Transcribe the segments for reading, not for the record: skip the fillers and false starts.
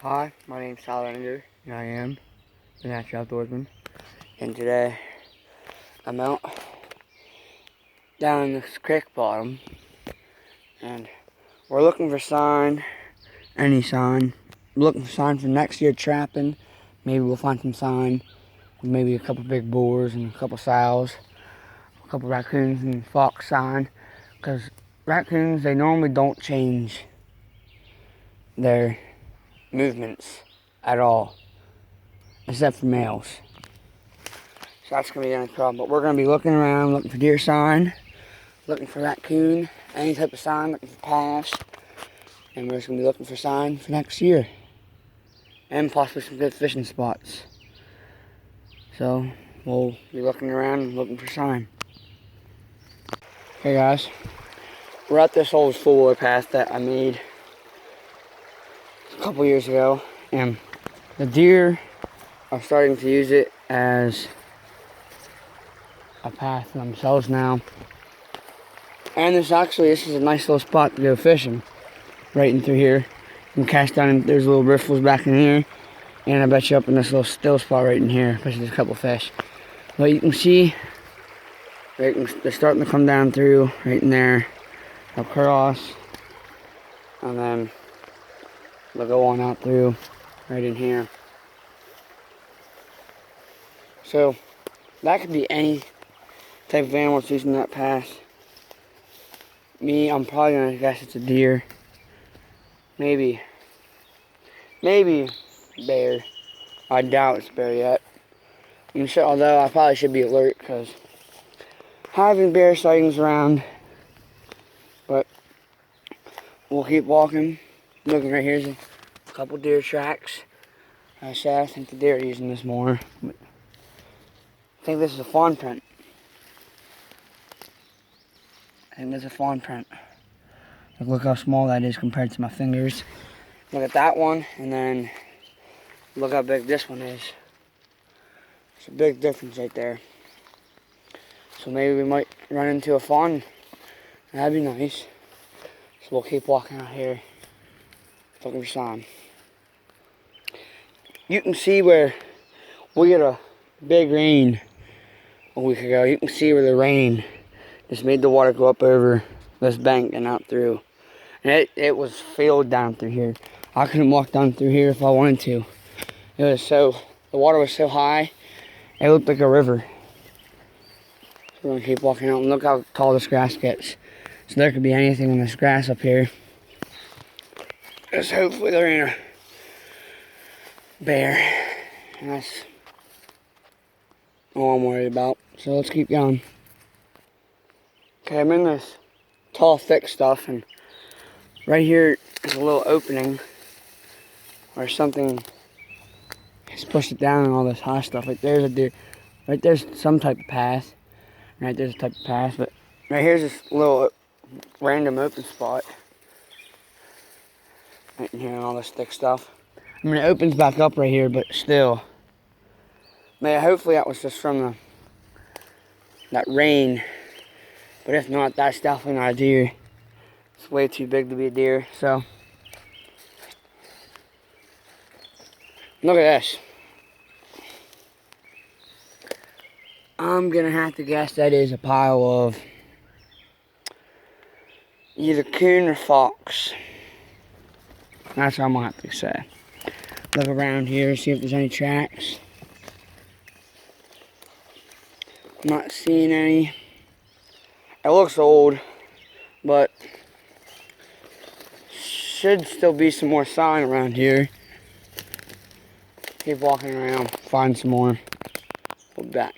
Hi, my name's Tyler Ender, and I am the natural outdoorsman. And today, I'm out down in this creek bottom, and we're looking for sign, any sign. We're looking for sign for next year trapping. Maybe we'll find some sign, maybe a couple big boars and a couple sows, a couple raccoons and fox sign, because raccoons, they normally don't change their movements at all, except for males. So that's going to be the only problem. But we're going to be looking around, looking for deer sign, looking for raccoon, any type of sign, looking for paths. And we're just going to be looking for sign for next year. And possibly some good fishing spots. So we'll be looking around and looking for sign. Hey guys, we're at this old four-wheeler path that I made a couple years ago. And the deer are starting to use it as a path for themselves now. And this is a nice little spot to go fishing. Right in through here. You can cast down, and there's little riffles back in here. And I bet you up in this little still spot right in here, especially there's a couple fish. But you can see, they're starting to come down through right in there, across, and then they'll go on out through right in here. So that could be any type of animal that's using that path. I'm probably gonna guess it's a deer. Maybe bear. I doubt it's bear yet. Although I probably should be alert because having bear sightings around. But we'll keep walking. Looking right here's a couple deer tracks. I think the deer are using this more. But I think this is a fawn print. Look how small that is compared to my fingers. Look at that one, and then look how big this one is. It's a big difference right there. So maybe we might run into a fawn. That'd be nice. So we'll keep walking out here, looking for sign. You can see where we got a big rain a week ago. You can see where the rain just made the water go up over this bank and out through. And it was filled down through here. I couldn't walk down through here if I wanted to. The water was so high, it looked like a river. So we're gonna keep walking out and look how tall this grass gets. So there could be anything in this grass up here. Just hopefully there ain't a bear. And that's all I'm worried about. So let's keep going. Okay, I'm in this tall, thick stuff, and right here is a little opening where something has pushed it down and all this high stuff. Right there's a deer. Right there's some type of path. Right there's a type of path, but right here's this little random open spot. Right in here and all this thick stuff. I mean, it opens back up right here, but still. Hopefully that was just from that rain. But if not, that's definitely not a deer. It's way too big to be a deer, so. Look at this. I'm gonna have to guess that is a pile of either coon or fox. That's what I'm gonna have to say. Look around here, see if there's any tracks. I'm not seeing any. It looks old, but should still be some more sign around here. Keep walking around, find some more. We'll be back.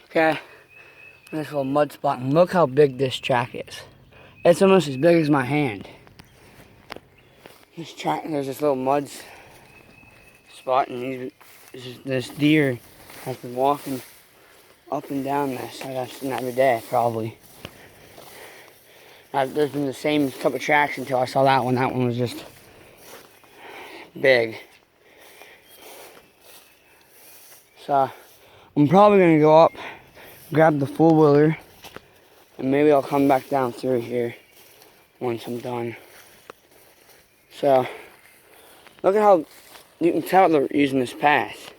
Okay, nice little mud spot, and look how big this track is. It's almost as big as my hand. This track, there's this little mud spot, and this deer has been walking up and down this, I guess, every day, probably. There's been the same couple of tracks until I saw that one. That one was just big. So, I'm probably going to go up, grab the four-wheeler, and maybe I'll come back down through here once I'm done. So, Look at how you can tell they're using this path.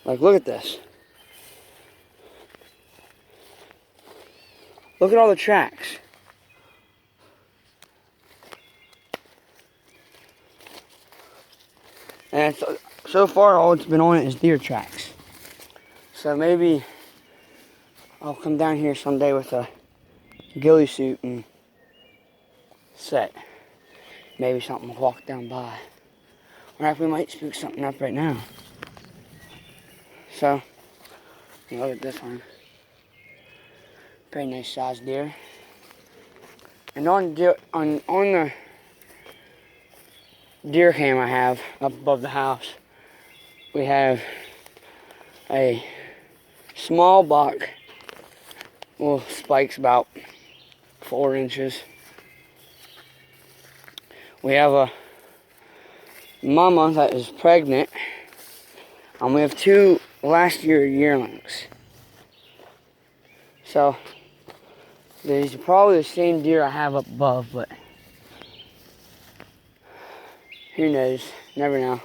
Like, look at this. Look at all the tracks. And so far, all it's been on it is deer tracks. So maybe I'll come down here someday with a ghillie suit and set. Maybe something will walk down by. Or we might spook something up right now. So, look at this one. Pretty nice sized deer. And on the deer cam I have up above the house, we have a small buck. Little spikes about 4 inches. We have a mama that is pregnant, and we have 2 last year yearlings. So these are probably the same deer I have up above, but who knows? Never know.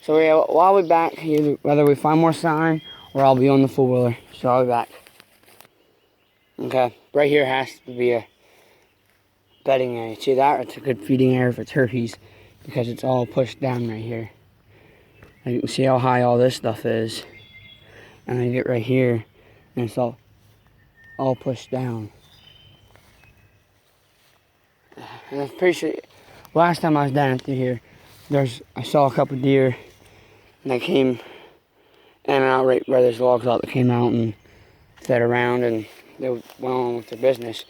So yeah, while we're back, whether we find more sign or I'll be on the 4-wheeler. So I'll be back. Okay, right here has to be a bedding area. See that? It's a good feeding area for turkeys because it's all pushed down right here. And you can see how high all this stuff is. And then you get right here, and it's all pushed down. And I'm pretty sure last time I was down through here, I saw a couple deer, and they came in and out right where there's logs out that came out and fed around, and they went on with their business.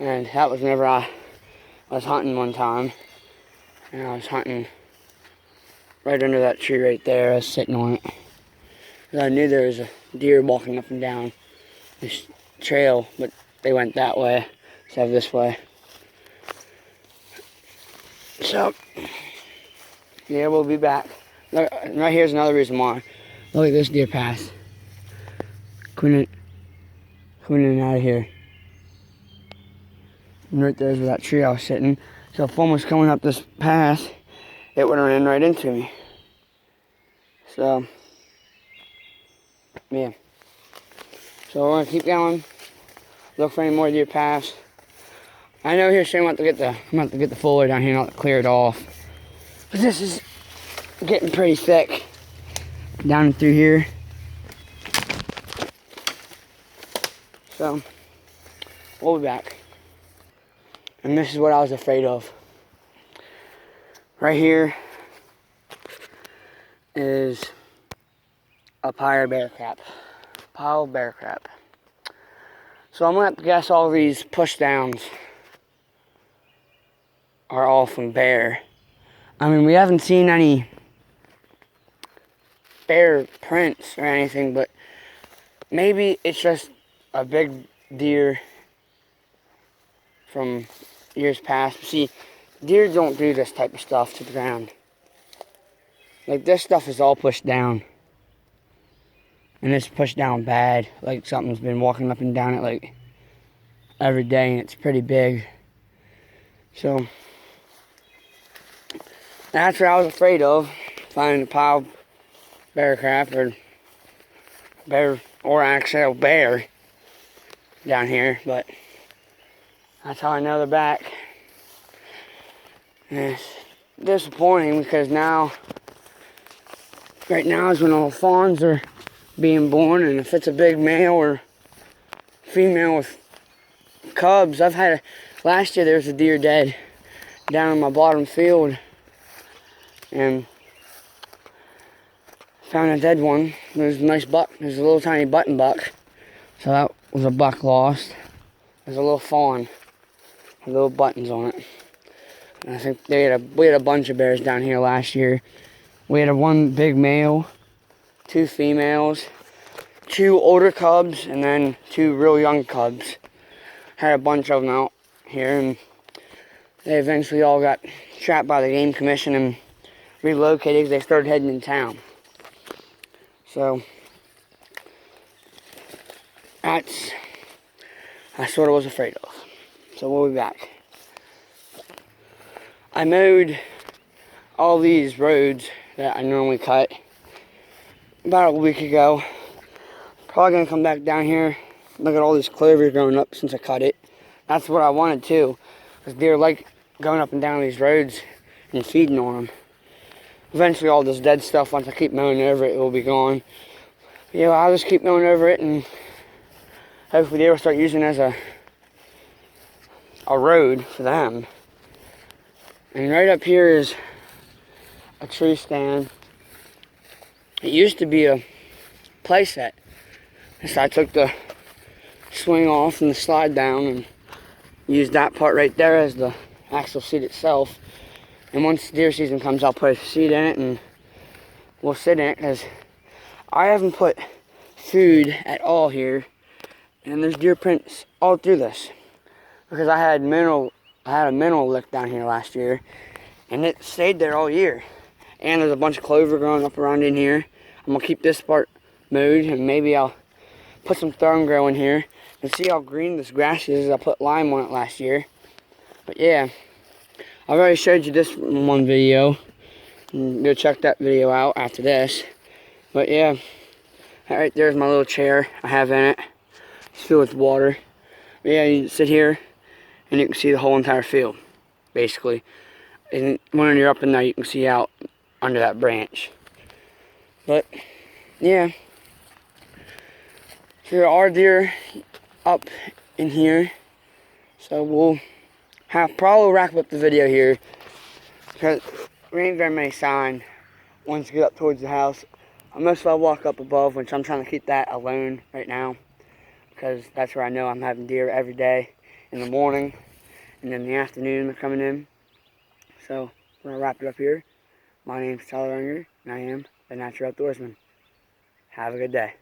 And that was whenever I was hunting one time, and I was hunting right under that tree right there. I was sitting on it. And I knew there was a deer walking up and down this trail, but they went that way instead of this way. So, yeah, we'll be back. Look, right here's another reason why. Look at this deer path. Coming in out of here. And right there's where that tree I was sitting. So if one was coming up this path, it would run right into me. So, yeah. So we're gonna keep going. Look for any more deer paths. I know here soon I'm about to get the fuller down here and I'll clear it off. But this is getting pretty thick down through here. So we'll be back. And this is what I was afraid of. Right here is a pile of bear crap. So I'm gonna have to guess all these push downs are all from bear. I mean, we haven't seen any bear prints or anything, but maybe it's just a big deer from years past. See, deer don't do this type of stuff to the ground. Like, this stuff is all pushed down. And it's pushed down bad. Like, something's been walking up and down it, like, every day, and it's pretty big. So, that's what I was afraid of. Finding a pile of bear crap or actual bear down here, but that's how I know they're back. And it's disappointing because right now is when all the fawns are being born, and if it's a big male or female with cubs, last year there was a deer dead down in my bottom field, and found a dead one. There's a nice buck. There's a little tiny button buck. So that was a buck lost. There's a little fawn with little buttons on it. And I think we had a bunch of bears down here last year. We had one big male, 2 females, 2 older cubs, and then 2 real young cubs. Had a bunch of them out here, and they eventually all got trapped by the Game Commission and relocated because they started heading in town. So that's what I was afraid of. So we'll be back. I mowed all these roads that I normally cut about a week ago. Probably gonna come back down here, look at all this clover growing up since I cut it. That's what I wanted too, because deer like going up and down these roads and feeding on them. Eventually all this dead stuff, once I keep mowing over it, will be gone. Yeah, I'll just keep mowing over it, and hopefully they will start using it as a road for them. And right up here is a tree stand. It used to be a play set. So I took the swing off and the slide down and used that part right there as the actual seat itself. And once deer season comes, I'll put a seat in it and we'll sit in it, because I haven't put food at all here. And there's deer prints all through this. Because I had a mineral lick down here last year, and it stayed there all year. And there's a bunch of clover growing up around in here. I'm gonna keep this part mowed, and maybe I'll put some thorn grow in here and see how green this grass is. I put lime on it last year. But yeah, I've already showed you this in one video. Go check that video out after this. But yeah, that right there's my little chair I have in it. It's filled with water. But yeah, you sit here and you can see the whole entire field, basically. And when you're up in there, you can see out under that branch. But yeah, there are deer up in here, so we'll probably wrap up the video here, because there ain't very many sign once you get up towards the house, unless I walk up above, which I'm trying to keep that alone right now, because that's where I know I'm having deer every day in the morning, and in the afternoon they're coming in. So we're gonna wrap it up here. My name's Tyler Unger, and I am the Natural Outdoorsman. Have a good day.